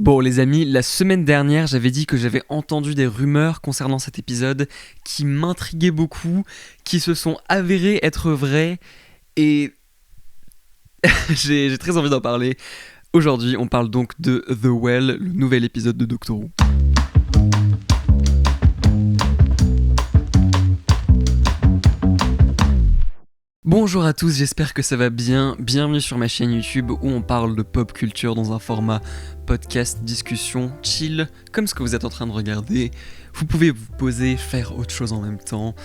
Bon les amis, la semaine dernière j'avais dit que j'avais entendu des rumeurs concernant cet épisode qui m'intriguaient beaucoup, qui se sont avérées être vraies et j'ai très envie d'en parler. Aujourd'hui on parle donc de The Well, le nouvel épisode de Doctor Who. Bonjour à tous, j'espère que ça va bien. Bienvenue sur ma chaîne YouTube où on parle de pop culture dans un format podcast, discussion, chill, comme ce que vous êtes en train de regarder. Vous pouvez vous poser, faire autre chose en même temps.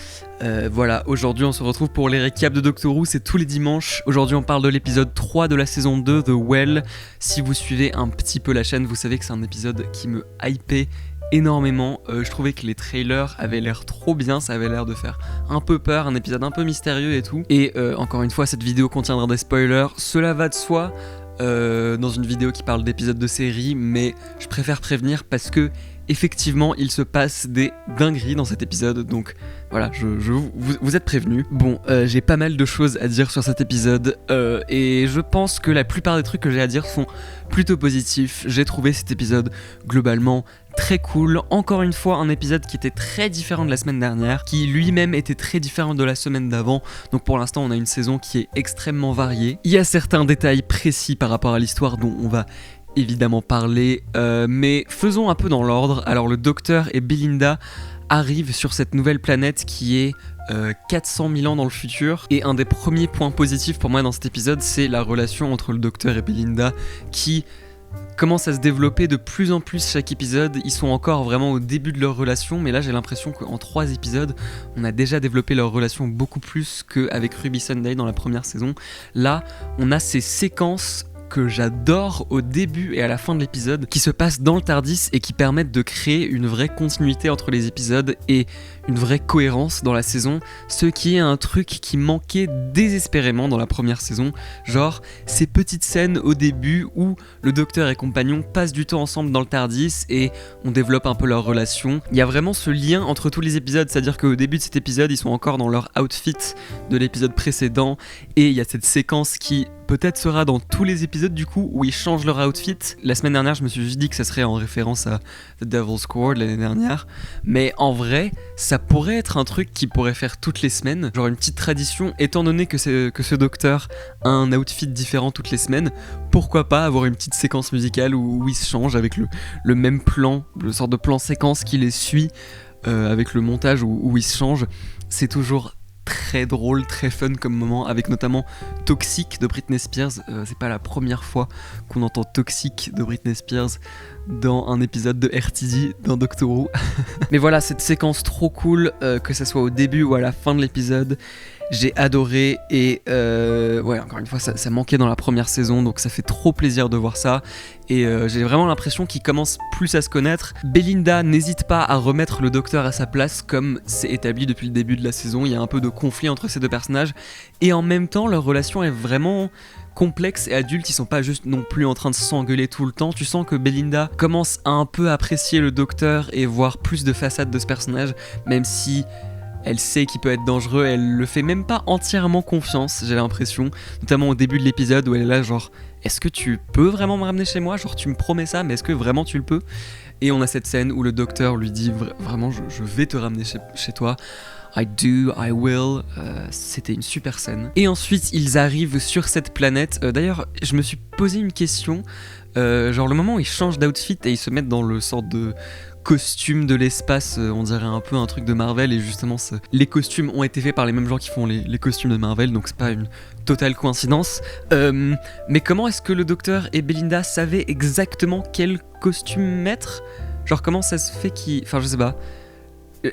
Voilà, aujourd'hui on se retrouve pour les récaps de Doctor Who, c'est tous les dimanches. Aujourd'hui on parle de l'épisode 3 de la saison 2, The Well. Si vous suivez un petit peu la chaîne, vous savez que c'est un épisode qui me hypait énormément. Je trouvais que les trailers avaient l'air trop bien, ça avait l'air de faire un peu peur, un épisode un peu mystérieux et tout. Et encore une fois, cette vidéo contiendra des spoilers, cela va de soi dans une vidéo qui parle d'épisodes de série, mais je préfère prévenir parce que effectivement il se passe des dingueries dans cet épisode, donc voilà, vous êtes prévenus. Bon, j'ai pas mal de choses à dire sur cet épisode et je pense que la plupart des trucs que j'ai à dire sont plutôt positifs. J'ai trouvé cet épisode globalement très cool, encore une fois un épisode qui était très différent de la semaine dernière, qui lui-même était très différent de la semaine d'avant, donc pour l'instant on a une saison qui est extrêmement variée. Il y a certains détails précis par rapport à l'histoire dont on va évidemment parler, mais faisons un peu dans l'ordre. Alors le Docteur et Belinda arrivent sur cette nouvelle planète qui est 400 000 ans dans le futur, et un des premiers points positifs pour moi dans cet épisode, c'est la relation entre le Docteur et Belinda qui commence à se développer de plus en plus chaque épisode. Ils sont encore vraiment au début de leur relation, mais là j'ai l'impression qu'en 3 épisodes on a déjà développé leur relation beaucoup plus qu'avec Ruby Sunday dans la première saison. Là on a ces séquences que j'adore au début et à la fin de l'épisode, qui se passent dans le TARDIS et qui permettent de créer une vraie continuité entre les épisodes et une vraie cohérence dans la saison, ce qui est un truc qui manquait désespérément dans la première saison, genre ces petites scènes au début où le Docteur et compagnon passent du temps ensemble dans le TARDIS et on développe un peu leur relation. Il y a vraiment ce lien entre tous les épisodes, c'est-à-dire qu'au début de cet épisode ils sont encore dans leur outfit de l'épisode précédent, et il y a cette séquence qui peut-être sera dans tous les épisodes du coup où ils changent leur outfit. La semaine dernière je me suis juste dit que ça serait en référence à The Devil's Squad l'année dernière, mais en vrai ça pourrait être un truc qui pourrait faire toutes les semaines, genre une petite tradition, étant donné que ce Docteur a un outfit différent toutes les semaines. Pourquoi pas avoir une petite séquence musicale où il se change avec le même plan, le sorte de plan séquence qui les suit, avec le montage où il se change. C'est toujours très drôle, très fun comme moment, avec notamment Toxic de Britney Spears. C'est pas la première fois qu'on entend Toxic de Britney Spears dans un épisode de RTD dans Doctor Who. Mais voilà, cette séquence trop cool, que ça soit au début ou à la fin de l'épisode, j'ai adoré. Et ouais, encore une fois ça manquait dans la première saison, donc ça fait trop plaisir de voir ça. Et j'ai vraiment l'impression qu'ils commencent plus à se connaître. Belinda n'hésite pas à remettre le Docteur à sa place, comme c'est établi depuis le début de la saison. Il y a un peu de conflit entre ces deux personnages, et en même temps leur relation est vraiment complexe et adulte. Ils sont pas juste non plus en train de s'engueuler tout le temps. Tu sens que Belinda commence à un peu apprécier le Docteur et voir plus de façades de ce personnage, même si elle sait qu'il peut être dangereux, elle le fait même pas entièrement confiance, j'ai l'impression, notamment au début de l'épisode où elle est là genre est-ce que tu peux vraiment me ramener chez moi, genre tu me promets ça, mais est-ce que vraiment tu le peux? Et on a cette scène où le Docteur lui dit vraiment je vais te ramener chez toi, I do, I will. C'était une super scène. Et ensuite ils arrivent sur cette planète. D'ailleurs je me suis posé une question, genre le moment où ils changent d'outfit et ils se mettent dans le sorte de costume de l'espace, on dirait un peu un truc de Marvel, et justement les costumes ont été faits par les mêmes gens qui font les costumes de Marvel, donc c'est pas une totale coïncidence. Mais comment est-ce que le Docteur et Belinda savaient exactement quel costume mettre? Genre comment ça se fait qu'ils... Enfin je sais pas.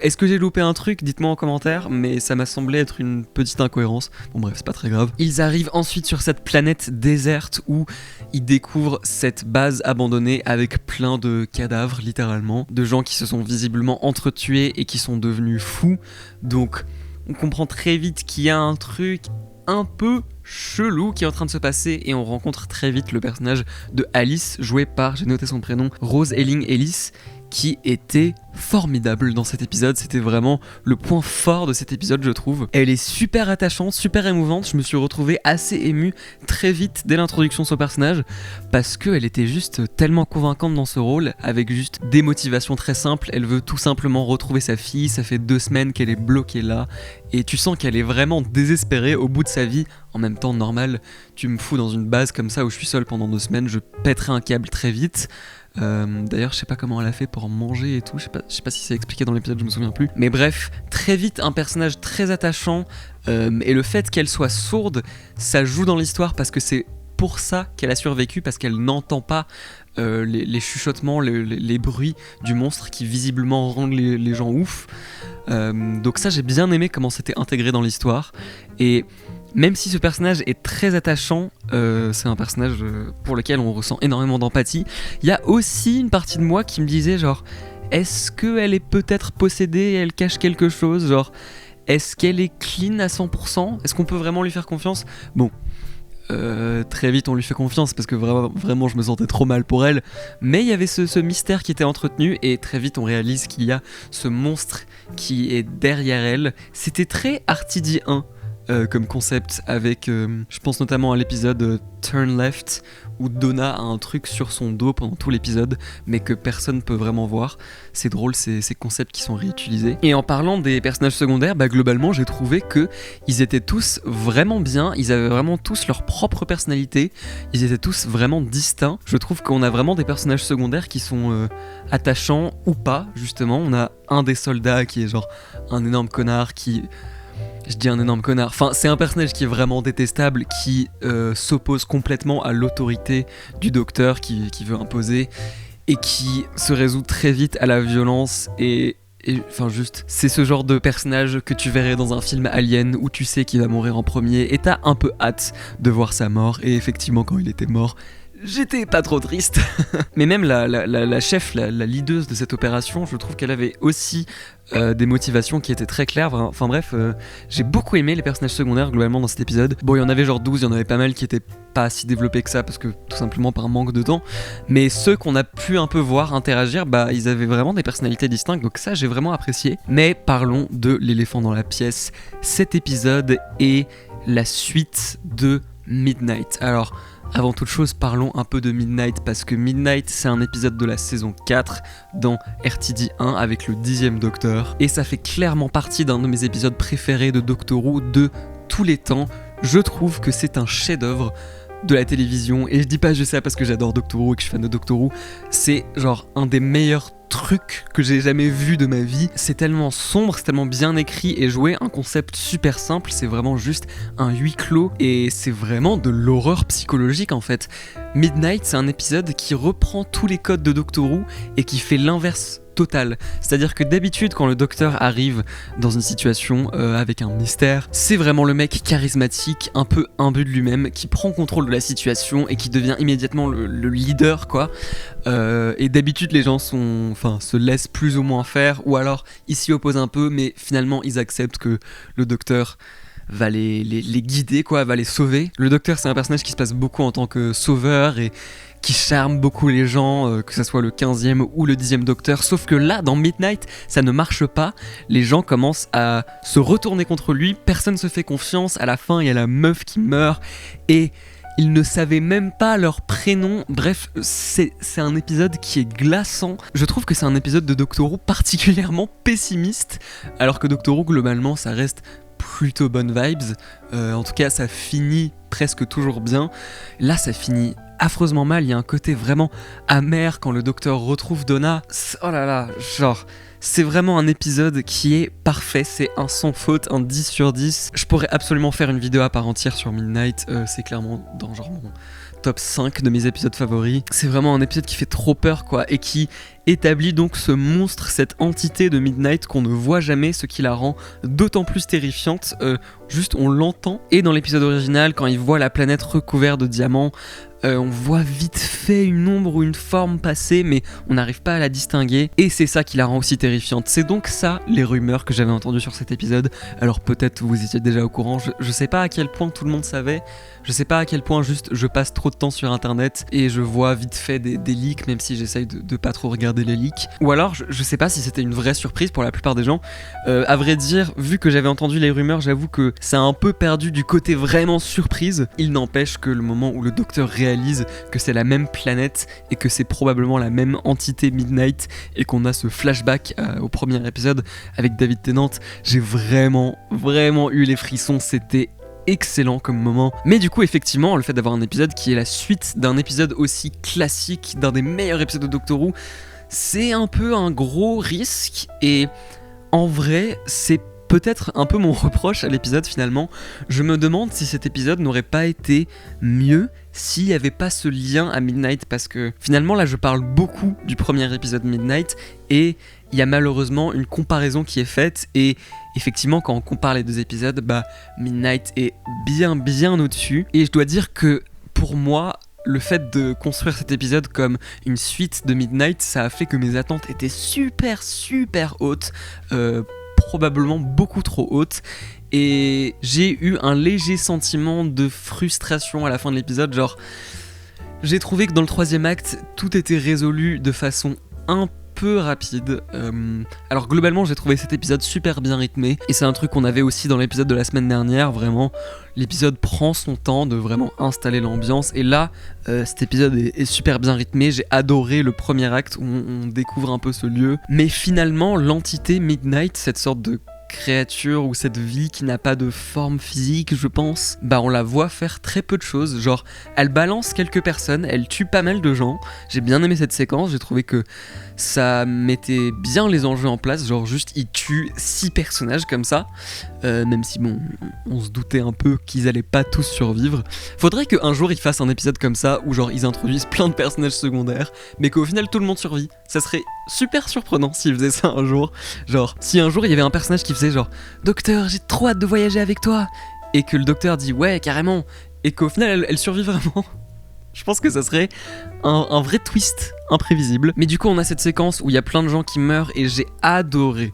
Est-ce que j'ai loupé un truc? Dites-moi en commentaire, mais ça m'a semblé être une petite incohérence. Bon bref, c'est pas très grave. Ils arrivent ensuite sur cette planète déserte où ils découvrent cette base abandonnée avec plein de cadavres, littéralement, de gens qui se sont visiblement entretués et qui sont devenus fous. Donc on comprend très vite qu'il y a un truc un peu chelou qui est en train de se passer et on rencontre très vite le personnage de Alice, joué par, j'ai noté son prénom, Rose Elling-Ellis, qui était formidable dans cet épisode. C'était vraiment le point fort de cet épisode, je trouve. Elle est super attachante, super émouvante. Je me suis retrouvé assez ému très vite dès l'introduction de son personnage parce qu'elle était juste tellement convaincante dans ce rôle, avec juste des motivations très simples. Elle veut tout simplement retrouver sa fille. Ça fait 2 semaines qu'elle est bloquée là et tu sens qu'elle est vraiment désespérée au bout de sa vie. En même temps, normal, tu me fous dans une base comme ça où je suis seul pendant 2 semaines, je pèterai un câble très vite. D'ailleurs je sais pas comment elle a fait pour manger et tout, je sais pas si c'est expliqué dans l'épisode, je me souviens plus, mais bref, très vite un personnage très attachant, et le fait qu'elle soit sourde, ça joue dans l'histoire parce que c'est pour ça qu'elle a survécu, parce qu'elle n'entend pas les chuchotements, les bruits du monstre qui visiblement rendent les gens ouf. Donc ça, j'ai bien aimé comment c'était intégré dans l'histoire. Et même si ce personnage est très attachant, c'est un personnage pour lequel on ressent énormément d'empathie, il y a aussi une partie de moi qui me disait genre, est-ce qu'elle est peut-être possédée et elle cache quelque chose, genre, est-ce qu'elle est clean à 100%? Est-ce qu'on peut vraiment lui faire confiance? Bon, très vite on lui fait confiance parce que vraiment je me sentais trop mal pour elle, mais il y avait ce mystère qui était entretenu et très vite on réalise qu'il y a ce monstre qui est derrière elle. C'était très RTD 1 comme concept, avec je pense notamment à l'épisode Turn Left où Donna a un truc sur son dos pendant tout l'épisode mais que personne peut vraiment voir. C'est drôle, ces concepts qui sont réutilisés. Et en parlant des personnages secondaires, globalement j'ai trouvé que ils étaient tous vraiment bien, ils avaient vraiment tous leur propre personnalité, ils étaient tous vraiment distincts. Je trouve qu'on a vraiment des personnages secondaires qui sont attachants ou pas, justement. On a un des soldats qui est genre un énorme connard qui... Je dis un énorme connard, enfin c'est un personnage qui est vraiment détestable, qui s'oppose complètement à l'autorité du docteur qui veut imposer et qui se résout très vite à la violence et enfin juste, c'est ce genre de personnage que tu verrais dans un film Alien où tu sais qu'il va mourir en premier et t'as un peu hâte de voir sa mort. Et effectivement quand il était mort, j'étais pas trop triste. Mais même la chef, la leaduse de cette opération, je trouve qu'elle avait aussi des motivations qui étaient très claires. Enfin bref, j'ai beaucoup aimé les personnages secondaires globalement dans cet épisode. Bon, il y en avait genre 12, il y en avait pas mal qui étaient pas si développés que ça parce que tout simplement par manque de temps. Mais ceux qu'on a pu un peu voir interagir, ils avaient vraiment des personnalités distinctes, donc ça j'ai vraiment apprécié. Mais parlons de l'éléphant dans la pièce. Cet épisode est la suite de Midnight. Alors, avant toute chose, parlons un peu de Midnight, parce que Midnight, c'est un épisode de la saison 4 dans RTD 1 avec le 10e Docteur, et ça fait clairement partie d'un de mes épisodes préférés de Doctor Who de tous les temps. Je trouve que c'est un chef-d'œuvre de la télévision, et je dis pas juste ça parce que j'adore Doctor Who et que je suis fan de Doctor Who, c'est genre un des meilleurs trucs que j'ai jamais vu de ma vie. C'est tellement sombre, c'est tellement bien écrit et joué, un concept super simple, c'est vraiment juste un huis clos et c'est vraiment de l'horreur psychologique en fait. Midnight, c'est un épisode qui reprend tous les codes de Doctor Who et qui fait l'inverse total. C'est-à-dire que d'habitude quand le docteur arrive dans une situation avec un mystère, c'est vraiment le mec charismatique, un peu imbu de lui-même, qui prend contrôle de la situation et qui devient immédiatement le leader quoi. Et d'habitude les gens se laissent plus ou moins faire, ou alors ils s'y opposent un peu mais finalement ils acceptent que le docteur va les guider quoi, va les sauver. Le docteur c'est un personnage qui se passe beaucoup en tant que sauveur et qui charme beaucoup les gens, que ce soit le 15e ou le 10e docteur, sauf que là, dans Midnight, ça ne marche pas, les gens commencent à se retourner contre lui, personne se fait confiance, à la fin il y a la meuf qui meurt, et ils ne savaient même pas leur prénom. Bref, c'est un épisode qui est glaçant. Je trouve que c'est un épisode de Doctor Who particulièrement pessimiste, alors que Doctor Who, globalement, ça reste plutôt bonnes vibes. En tout cas, ça finit presque toujours bien. Là, ça finit affreusement mal. Il y a un côté vraiment amer quand le docteur retrouve Donna. Oh là là, genre... C'est vraiment un épisode qui est parfait, c'est un sans faute, un 10 sur 10. Je pourrais absolument faire une vidéo à part entière sur Midnight, c'est clairement dans genre mon top 5 de mes épisodes favoris. C'est vraiment un épisode qui fait trop peur quoi, et qui établit donc ce monstre, cette entité de Midnight qu'on ne voit jamais, ce qui la rend d'autant plus terrifiante. Juste on l'entend, et dans l'épisode original quand il voit la planète recouverte de diamants, on voit vite fait une ombre ou une forme passer, mais on n'arrive pas à la distinguer, et c'est ça qui la rend aussi terrifiante. C'est donc ça les rumeurs que j'avais entendues sur cet épisode. Alors peut-être vous étiez déjà au courant, je sais pas à quel point tout le monde savait, je sais pas à quel point juste je passe trop de temps sur internet et je vois vite fait des leaks, même si j'essaye de pas trop regarder les leaks. Ou alors je sais pas si c'était une vraie surprise pour la plupart des gens. À vrai dire, vu que j'avais entendu les rumeurs, j'avoue que ça a un peu perdu du côté vraiment surprise. Il n'empêche que le moment où le docteur réalise que c'est la même planète et que c'est probablement la même entité Midnight et qu'on a ce flashback au premier épisode avec David Tennant, j'ai vraiment eu les frissons. C'était excellent comme moment. Mais du coup, effectivement, le fait d'avoir un épisode qui est la suite d'un épisode aussi classique, d'un des meilleurs épisodes de Doctor Who, c'est un peu un gros risque. Et en vrai, c'est peut-être un peu mon reproche à l'épisode finalement. Je me demande si cet épisode n'aurait pas été mieux s'il n'y avait pas ce lien à Midnight, parce que finalement là je parle beaucoup du premier épisode Midnight et il y a malheureusement une comparaison qui est faite, et effectivement quand on compare les deux épisodes, Midnight est bien au-dessus, et je dois dire que pour moi le fait de construire cet épisode comme une suite de Midnight, ça a fait que mes attentes étaient super hautes, probablement beaucoup trop haute, et j'ai eu un léger sentiment de frustration à la fin de l'épisode. Genre, j'ai trouvé que dans le troisième acte, tout était résolu de façon un peu rapide. Alors globalement, j'ai trouvé cet épisode super bien rythmé, et c'est un truc qu'on avait aussi dans l'épisode de la semaine dernière. Vraiment, l'épisode prend son temps de vraiment installer l'ambiance, et là, cet épisode est super bien rythmé. J'ai adoré le premier acte où on découvre un peu ce lieu, mais finalement, l'entité Midnight, cette sorte de créature ou cette vie qui n'a pas de forme physique, je pense, on la voit faire très peu de choses. Genre, elle balance quelques personnes, elle tue pas mal de gens. J'ai bien aimé cette séquence, j'ai trouvé que ça mettait bien les enjeux en place. Genre, juste, il tue 6 personnages comme ça, même si on se doutait un peu qu'ils allaient pas tous survivre. Faudrait qu'un jour ils fassent un épisode comme ça où genre ils introduisent plein de personnages secondaires, mais qu'au final tout le monde survit. Ça serait super surprenant s'ils faisaient ça un jour. Genre, si un jour il y avait un personnage qui faisait genre Docteur, j'ai trop hâte de voyager avec toi, et que le docteur dit ouais carrément, et qu'au final elle survit vraiment. Je pense que ça serait un vrai twist imprévisible. Mais du coup on a cette séquence où il y a plein de gens qui meurent, et j'ai adoré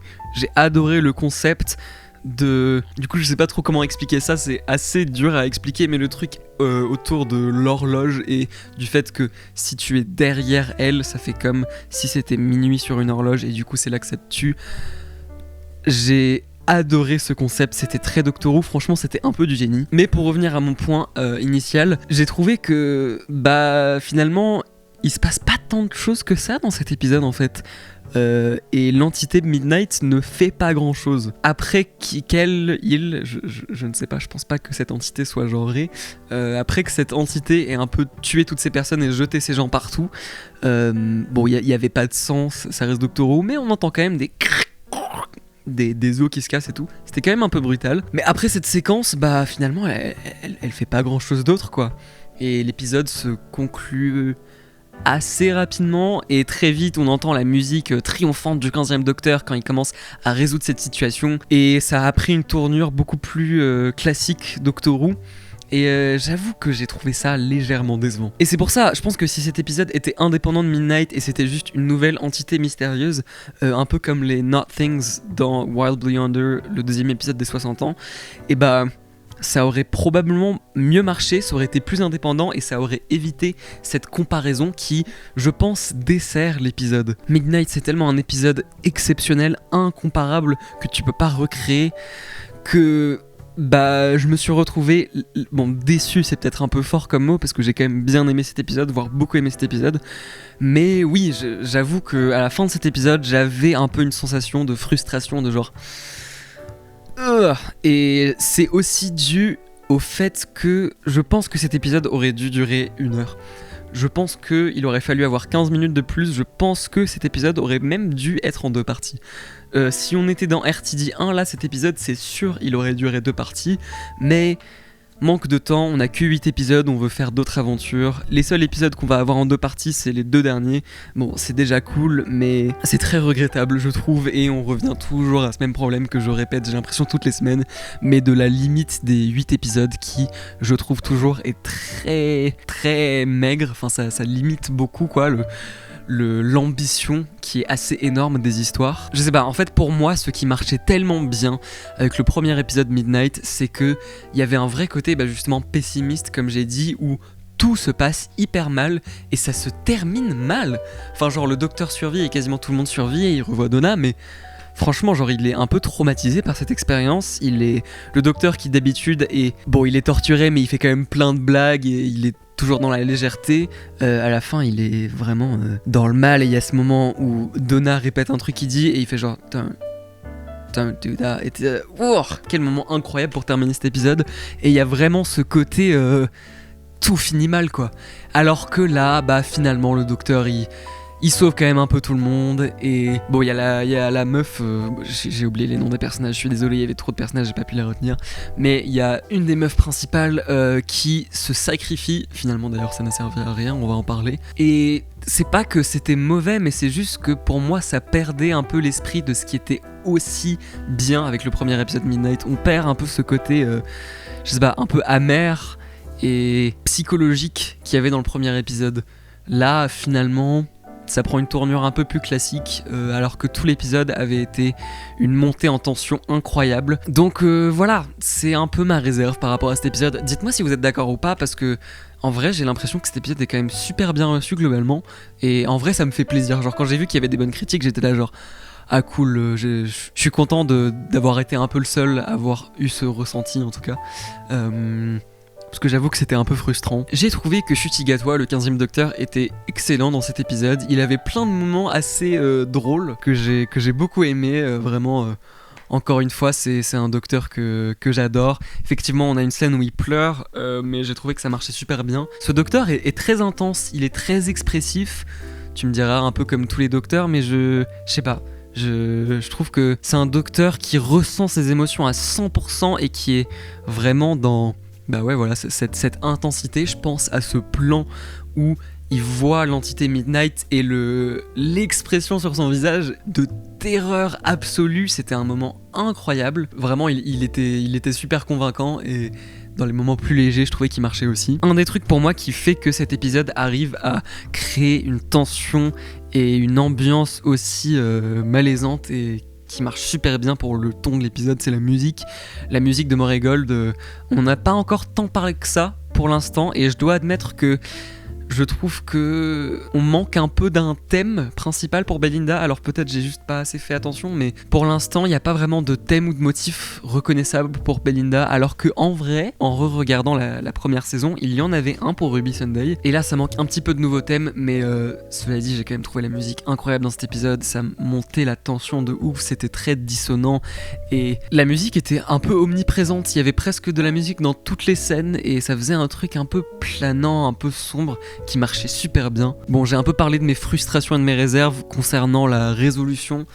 le concept de... Du coup je sais pas trop comment expliquer ça, c'est assez dur à expliquer, mais le truc autour de l'horloge et du fait que si tu es derrière elle, ça fait comme si c'était minuit sur une horloge, et du coup c'est là que ça te tue. J'ai adoré ce concept, c'était très Doctor Who, franchement c'était un peu du génie. Mais pour revenir à mon point initial, j'ai trouvé que finalement il se passe pas tant de choses que ça dans cet épisode en fait. Et l'entité Midnight ne fait pas grand chose. Après je ne sais pas, je pense pas que cette entité soit genrée. Après que cette entité ait un peu tué toutes ces personnes et jeté ces gens partout, il y avait pas de sang, ça reste Doctor Who, mais on entend quand même des os qui se cassent et tout. C'était quand même un peu brutal. Mais après cette séquence, finalement elle fait pas grand chose d'autre quoi. Et l'épisode se conclut assez rapidement, et très vite on entend la musique triomphante du 15e Docteur quand il commence à résoudre cette situation, et ça a pris une tournure beaucoup plus classique Doctor Who. Et j'avoue que j'ai trouvé ça légèrement décevant. Et c'est pour ça, je pense que si cet épisode était indépendant de Midnight et c'était juste une nouvelle entité mystérieuse, un peu comme les Not Things dans Wildly Under, le deuxième épisode des 60 ans, et ça aurait probablement mieux marché, ça aurait été plus indépendant, et ça aurait évité cette comparaison qui, je pense, dessert l'épisode. Midnight, c'est tellement un épisode exceptionnel, incomparable, que tu peux pas recréer, que je me suis retrouvé, déçu, c'est peut-être un peu fort comme mot, parce que j'ai quand même bien aimé cet épisode, voire beaucoup aimé cet épisode, mais oui, j'avoue que à la fin de cet épisode, j'avais un peu une sensation de frustration, de genre... Et c'est aussi dû au fait que je pense que cet épisode aurait dû durer 1 heure. Je pense qu'il aurait fallu avoir 15 minutes de plus. Je pense que cet épisode aurait même dû être en 2 parties. Si on était dans RTD 1, là, cet épisode, c'est sûr, il aurait duré 2 parties. Mais manque de temps, on a que 8 épisodes, on veut faire d'autres aventures. Les seuls épisodes qu'on va avoir en 2 parties, c'est les 2 derniers. Bon, c'est déjà cool, mais c'est très regrettable, je trouve, et on revient toujours à ce même problème que je répète, j'ai l'impression toutes les semaines, mais de la limite des 8 épisodes qui, je trouve toujours, est très, très maigre. Enfin, ça limite beaucoup, quoi, l'ambition qui est assez énorme des histoires. Je sais pas, en fait pour moi ce qui marchait tellement bien avec le premier épisode Midnight, c'est que il y avait un vrai côté justement pessimiste comme j'ai dit, où tout se passe hyper mal et ça se termine mal. Enfin genre le docteur survit et quasiment tout le monde survit et il revoit Donna, mais franchement, genre, il est un peu traumatisé par cette expérience. Il est le docteur qui d'habitude est... Bon, il est torturé, mais il fait quand même plein de blagues et il est toujours dans la légèreté. À la fin, il est vraiment dans le mal et il y a ce moment où Donna répète un truc qu'il dit et il fait genre... Don't do that. Et quel moment incroyable pour terminer cet épisode. Et il y a vraiment ce côté... tout finit mal, quoi. Alors que là, finalement, le docteur, il sauve quand même un peu tout le monde. Et bon, il y a la meuf, j'ai oublié les noms des personnages, je suis désolé, il y avait trop de personnages, j'ai pas pu les retenir. Mais il y a une des meufs principales qui se sacrifie. Finalement d'ailleurs ça n'a servi à rien, on va en parler. Et c'est pas que c'était mauvais, mais c'est juste que pour moi ça perdait un peu l'esprit de ce qui était aussi bien avec le premier épisode Midnight. On perd un peu ce côté, je sais pas, un peu amer et psychologique qu'il y avait dans le premier épisode. Là finalement... ça prend une tournure un peu plus classique, alors que tout l'épisode avait été une montée en tension incroyable. Donc voilà, c'est un peu ma réserve par rapport à cet épisode. Dites-moi si vous êtes d'accord ou pas, parce que en vrai j'ai l'impression que cet épisode est quand même super bien reçu globalement, et en vrai ça me fait plaisir. Genre quand j'ai vu qu'il y avait des bonnes critiques, j'étais là genre... ah cool, je suis content d'avoir été un peu le seul à avoir eu ce ressenti en tout cas. Parce que j'avoue que c'était un peu frustrant. J'ai trouvé que Chuchigatwa, le 15e docteur, était excellent dans cet épisode. Il avait plein de moments assez drôles que j'ai beaucoup aimé, vraiment. Encore une fois, c'est un docteur que j'adore. Effectivement, on a une scène où il pleure, mais j'ai trouvé que ça marchait super bien. Ce docteur est très intense, il est très expressif. Tu me diras un peu comme tous les docteurs, mais je sais pas. Je trouve que c'est un docteur qui ressent ses émotions à 100% et qui est vraiment dans... ouais voilà, cette intensité. Je pense à ce plan où il voit l'entité Midnight et l'expression sur son visage de terreur absolue. C'était un moment incroyable. Vraiment, il était super convaincant, et dans les moments plus légers, je trouvais qu'il marchait aussi. Un des trucs pour moi qui fait que cet épisode arrive à créer une tension et une ambiance aussi malaisante et qui marche super bien pour le ton de l'épisode, c'est la musique de Moray Gold. On n'a pas encore tant parlé que ça pour l'instant, et je dois admettre que je trouve que on manque un peu d'un thème principal pour Belinda. Alors peut-être j'ai juste pas assez fait attention, mais pour l'instant il n'y a pas vraiment de thème ou de motif reconnaissable pour Belinda, alors que en vrai, en re-regardant la première saison, il y en avait un pour Ruby Sunday, et là ça manque un petit peu de nouveaux thèmes, mais cela dit, j'ai quand même trouvé la musique incroyable dans cet épisode. Ça montait la tension de ouf, c'était très dissonant, et la musique était un peu omniprésente. Il y avait presque de la musique dans toutes les scènes, et ça faisait un truc un peu planant, un peu sombre, qui marchait super bien. Bon, j'ai un peu parlé de mes frustrations et de mes réserves concernant la résolution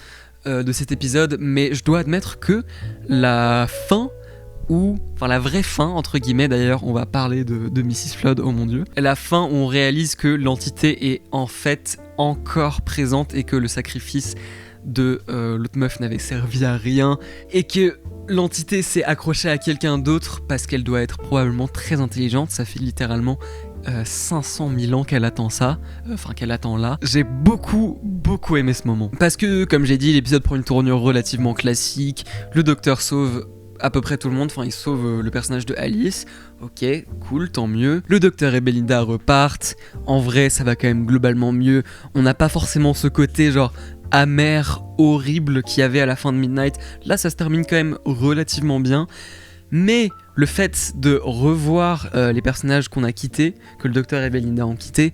de cet épisode, mais je dois admettre que la fin, la vraie fin entre guillemets, d'ailleurs on va parler de Mrs. Flood, oh mon dieu, la fin où on réalise que l'entité est en fait encore présente et que le sacrifice de l'autre meuf n'avait servi à rien, et que l'entité s'est accrochée à quelqu'un d'autre parce qu'elle doit être probablement très intelligente. Ça fait littéralement 500 000 ans qu'elle attend ça, qu'elle attend là. J'ai beaucoup aimé ce moment, parce que comme j'ai dit, l'épisode prend une tournure relativement classique. Le docteur sauve à peu près tout le monde, il sauve le personnage de Alice, ok, cool, tant mieux. Le docteur et Belinda repartent, en vrai ça va quand même globalement mieux. On n'a pas forcément ce côté genre amer, horrible qu'il y avait à la fin de Midnight. Là ça se termine quand même relativement bien, mais le fait de revoir les personnages qu'on a quittés, que le docteur et Belinda ont quittés,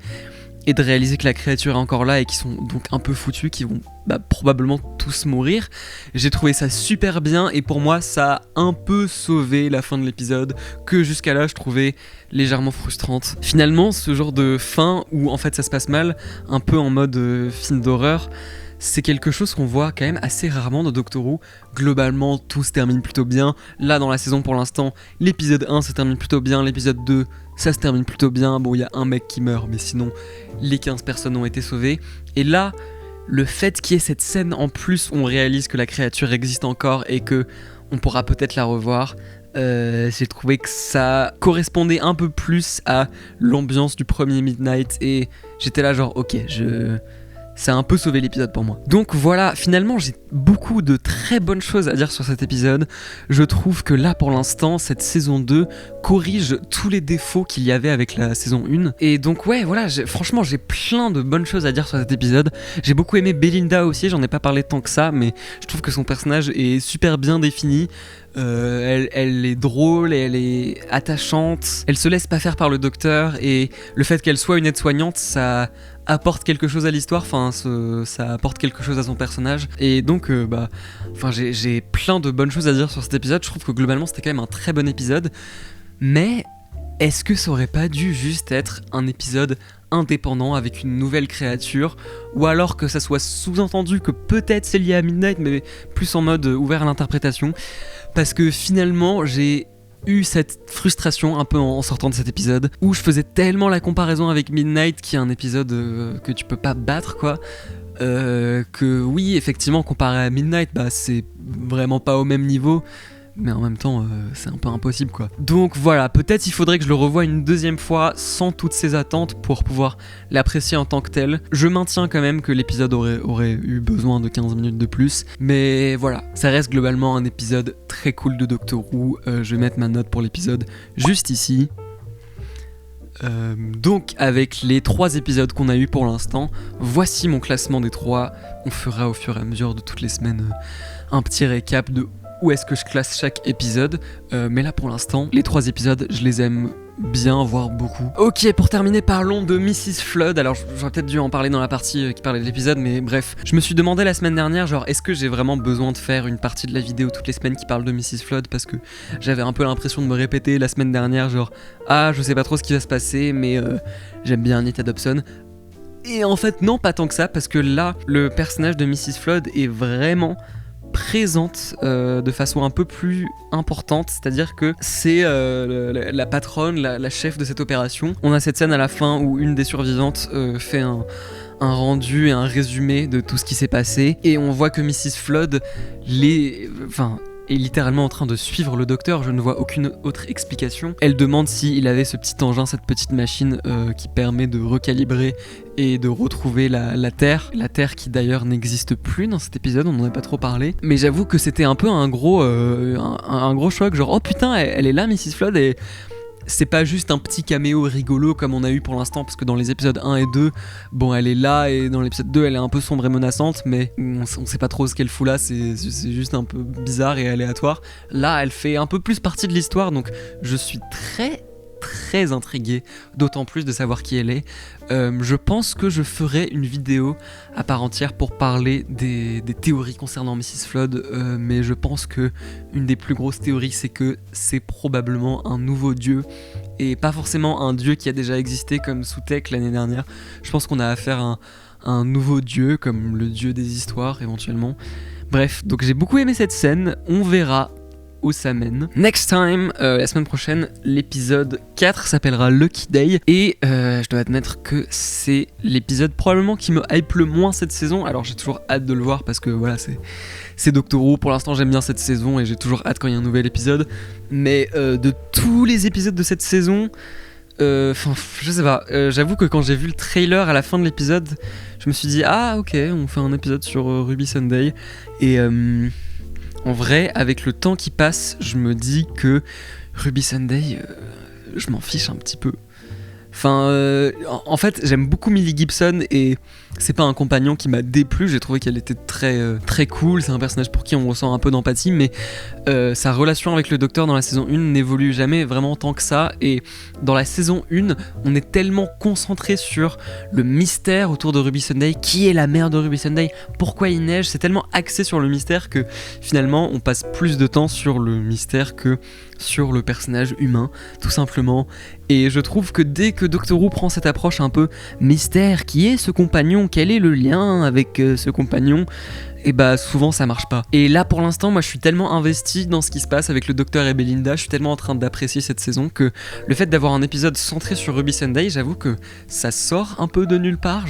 et de réaliser que la créature est encore là et qu'ils sont donc un peu foutus, qu'ils vont probablement tous mourir, j'ai trouvé ça super bien, et pour moi ça a un peu sauvé la fin de l'épisode que jusqu'à là je trouvais légèrement frustrante. Finalement, ce genre de fin où en fait ça se passe mal, un peu en mode film d'horreur, c'est quelque chose qu'on voit quand même assez rarement dans Doctor Who. Globalement, tout se termine plutôt bien. Là, dans la saison, pour l'instant, l'épisode 1 se termine plutôt bien, l'épisode 2, ça se termine plutôt bien. Bon, il y a un mec qui meurt, mais sinon, les 15 personnes ont été sauvées. Et là, le fait qu'il y ait cette scène en plus où on réalise que la créature existe encore et que on pourra peut-être la revoir, j'ai trouvé que ça correspondait un peu plus à l'ambiance du premier Midnight et j'étais là genre ok, ça a un peu sauvé l'épisode pour moi. Donc voilà, finalement j'ai beaucoup de très bonnes choses à dire sur cet épisode. Je trouve que là pour l'instant, cette saison 2 corrige tous les défauts qu'il y avait avec la saison 1. Et donc ouais, voilà, franchement j'ai plein de bonnes choses à dire sur cet épisode. J'ai beaucoup aimé Belinda aussi, j'en ai pas parlé tant que ça, mais je trouve que son personnage est super bien défini. Elle est drôle, elle est attachante, elle se laisse pas faire par le docteur et le fait qu'elle soit une aide-soignante, ça apporte quelque chose à l'histoire, ça apporte quelque chose à son personnage et donc j'ai plein de bonnes choses à dire sur cet épisode. Je trouve que globalement c'était quand même un très bon épisode, mais est-ce que ça aurait pas dû juste être un épisode indépendant avec une nouvelle créature, ou alors que ça soit sous-entendu que peut-être c'est lié à Midnight mais plus en mode ouvert à l'interprétation, parce que finalement j'ai eu cette frustration un peu en sortant de cet épisode où je faisais tellement la comparaison avec Midnight, qui est un épisode que tu peux pas battre quoi, que oui effectivement comparé à Midnight c'est vraiment pas au même niveau, mais en même temps c'est un peu impossible quoi. Donc voilà, peut-être il faudrait que je le revoie une deuxième fois sans toutes ces attentes pour pouvoir l'apprécier en tant que tel. Je maintiens quand même que l'épisode aurait eu besoin de 15 minutes de plus, mais voilà, ça reste globalement un épisode très cool de Doctor Who. Je vais mettre ma note pour l'épisode juste ici. Donc avec les 3 épisodes qu'on a eu pour l'instant, voici mon classement des 3. On fera au fur et à mesure de toutes les semaines un petit récap de où est-ce que je classe chaque épisode, mais là pour l'instant, les 3 épisodes, je les aime bien, voire beaucoup. Ok, pour terminer, parlons de Mrs. Flood. Alors j'aurais peut-être dû en parler dans la partie qui parlait de l'épisode, mais bref, je me suis demandé la semaine dernière, genre est-ce que j'ai vraiment besoin de faire une partie de la vidéo toutes les semaines qui parle de Mrs. Flood, parce que j'avais un peu l'impression de me répéter la semaine dernière, genre je sais pas trop ce qui va se passer, mais j'aime bien Anita Dobson. Et en fait non, pas tant que ça, parce que là, le personnage de Mrs. Flood est vraiment présente de façon un peu plus importante, c'est-à-dire que c'est la patronne, la chef de cette opération. On a cette scène à la fin où une des survivantes fait un rendu et un résumé de tout ce qui s'est passé, et on voit que Mrs. Flood est littéralement en train de suivre le docteur. Je ne vois aucune autre explication. Elle demande s'il avait ce petit engin, cette petite machine qui permet de recalibrer et de retrouver la Terre. La Terre qui d'ailleurs n'existe plus dans cet épisode, on n'en a pas trop parlé. Mais j'avoue que c'était un peu un gros choc, genre oh putain, elle est là Mrs. Flood, et c'est pas juste un petit caméo rigolo comme on a eu pour l'instant, parce que dans les épisodes 1 et 2, bon elle est là, et dans l'épisode 2 elle est un peu sombre et menaçante, mais on sait pas trop ce qu'elle fout là, c'est juste un peu bizarre et aléatoire. Là elle fait un peu plus partie de l'histoire, donc je suis très intrigué, d'autant plus de savoir qui elle est. Je pense que je ferai une vidéo à part entière pour parler des théories concernant Mrs. Flood, mais je pense que une des plus grosses théories, c'est que c'est probablement un nouveau dieu, et pas forcément un dieu qui a déjà existé comme Sutekh l'année dernière. Je pense qu'on a affaire à un nouveau dieu, comme le dieu des histoires éventuellement. Bref, donc j'ai beaucoup aimé cette scène, on verra où ça mène. Next time, la semaine prochaine, l'épisode 4 s'appellera Lucky Day, et je dois admettre que c'est l'épisode probablement qui me hype le moins cette saison. Alors j'ai toujours hâte de le voir parce que voilà, c'est Doctor Who. Pour l'instant j'aime bien cette saison et j'ai toujours hâte quand il y a un nouvel épisode, mais de tous les épisodes de cette saison, je sais pas, j'avoue que quand j'ai vu le trailer à la fin de l'épisode, je me suis dit ok, on fait un épisode sur Ruby Sunday, et en vrai, avec le temps qui passe, je me dis que Ruby Sunday, je m'en fiche un petit peu. En fait, j'aime beaucoup Millie Gibson et c'est pas un compagnon qui m'a déplu. J'ai trouvé qu'elle était très cool. C'est un personnage pour qui on ressent un peu d'empathie, mais sa relation avec le docteur dans la saison 1 n'évolue jamais vraiment tant que ça. Et dans la saison 1, on est tellement concentré sur le mystère autour de Ruby Sunday. Qui est la mère de Ruby Sunday? Pourquoi il neige? C'est tellement axé sur le mystère que finalement on passe plus de temps sur le mystère que sur le personnage humain, tout simplement. Et je trouve que dès que Doctor Who prend cette approche un peu mystère, qui est ce compagnon, quel est le lien avec ce compagnon, et bah souvent ça marche pas. Et là pour l'instant moi je suis tellement investi dans ce qui se passe avec le Docteur et Belinda, je suis tellement en train d'apprécier cette saison que le fait d'avoir un épisode centré sur Ruby Sunday, j'avoue que ça sort un peu de nulle part,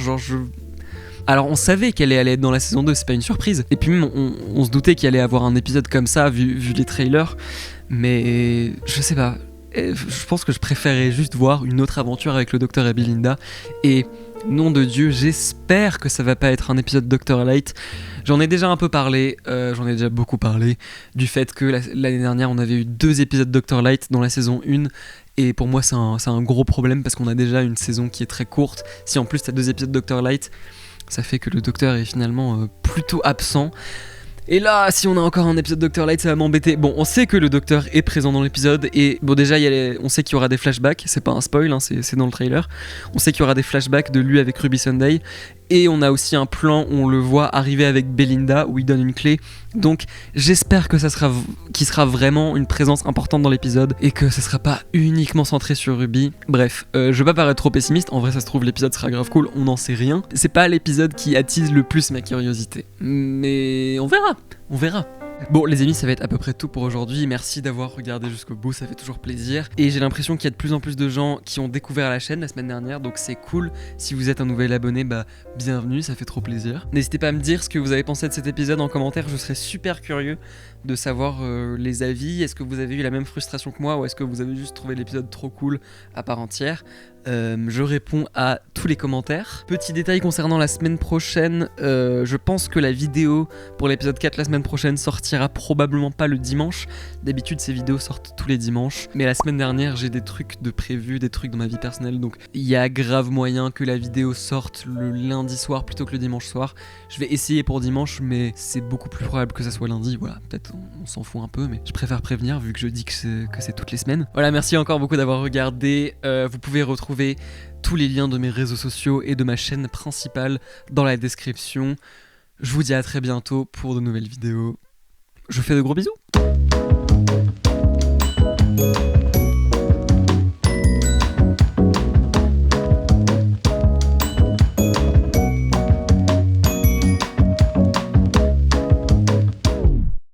Alors on savait qu'elle allait être dans la saison 2, c'est pas une surprise. Et puis même on se doutait qu'il allait avoir un épisode comme ça vu les trailers. Mais je sais pas, je pense que je préférais juste voir une autre aventure avec le Docteur et Belinda. Et nom de Dieu, j'espère que ça va pas être un épisode Doctor Light. J'en ai déjà un peu parlé, j'en ai déjà beaucoup parlé, du fait que l'année dernière on avait eu 2 épisodes Doctor Light dans la saison 1. Et pour moi c'est un gros problème parce qu'on a déjà une saison qui est très courte. Si en plus t'as 2 épisodes Doctor Light, ça fait que le Docteur est finalement plutôt absent. Et là, si on a encore un épisode Doctor Light, ça va m'embêter. Bon, on sait que le Docteur est présent dans l'épisode, et bon déjà, on sait qu'il y aura des flashbacks, c'est pas un spoil, hein, c'est dans le trailer. On sait qu'il y aura des flashbacks de lui avec Ruby Sunday, et on a aussi un plan où on le voit arriver avec Belinda, où il donne une clé. Donc j'espère que qu'il sera vraiment une présence importante dans l'épisode, et que ça sera pas uniquement centré sur Ruby. Bref, je vais pas paraître trop pessimiste, en vrai ça se trouve l'épisode sera grave cool, on n'en sait rien. C'est pas l'épisode qui attise le plus ma curiosité, mais on verra. Bon les amis, ça va être à peu près tout pour aujourd'hui, merci d'avoir regardé jusqu'au bout, ça fait toujours plaisir. Et j'ai l'impression qu'il y a de plus en plus de gens qui ont découvert la chaîne la semaine dernière, donc c'est cool. Si vous êtes un nouvel abonné, bah bienvenue, ça fait trop plaisir. N'hésitez pas à me dire ce que vous avez pensé de cet épisode en commentaire, je serais super curieux de savoir les avis. Est-ce que vous avez eu la même frustration que moi, ou est-ce que vous avez juste trouvé l'épisode trop cool à part entière? Je réponds à tous les commentaires. Petit détail concernant la semaine prochaine, je pense que la vidéo pour l'épisode 4 la semaine prochaine sortira probablement pas le dimanche. D'habitude ces vidéos sortent tous les dimanches, mais la semaine dernière j'ai des trucs de prévus, des trucs dans ma vie personnelle, donc il y a grave moyen que la vidéo sorte le lundi soir plutôt que le dimanche soir. Je vais essayer pour dimanche, mais c'est beaucoup plus probable que ça soit lundi. Voilà, peut-être on s'en fout un peu, mais je préfère prévenir vu que je dis que c'est toutes les semaines. Voilà, merci encore beaucoup d'avoir regardé. Vous pouvez retrouver tous les liens de mes réseaux sociaux et de ma chaîne principale dans la description. Je vous dis à très bientôt pour de nouvelles vidéos. Je vous fais de gros bisous.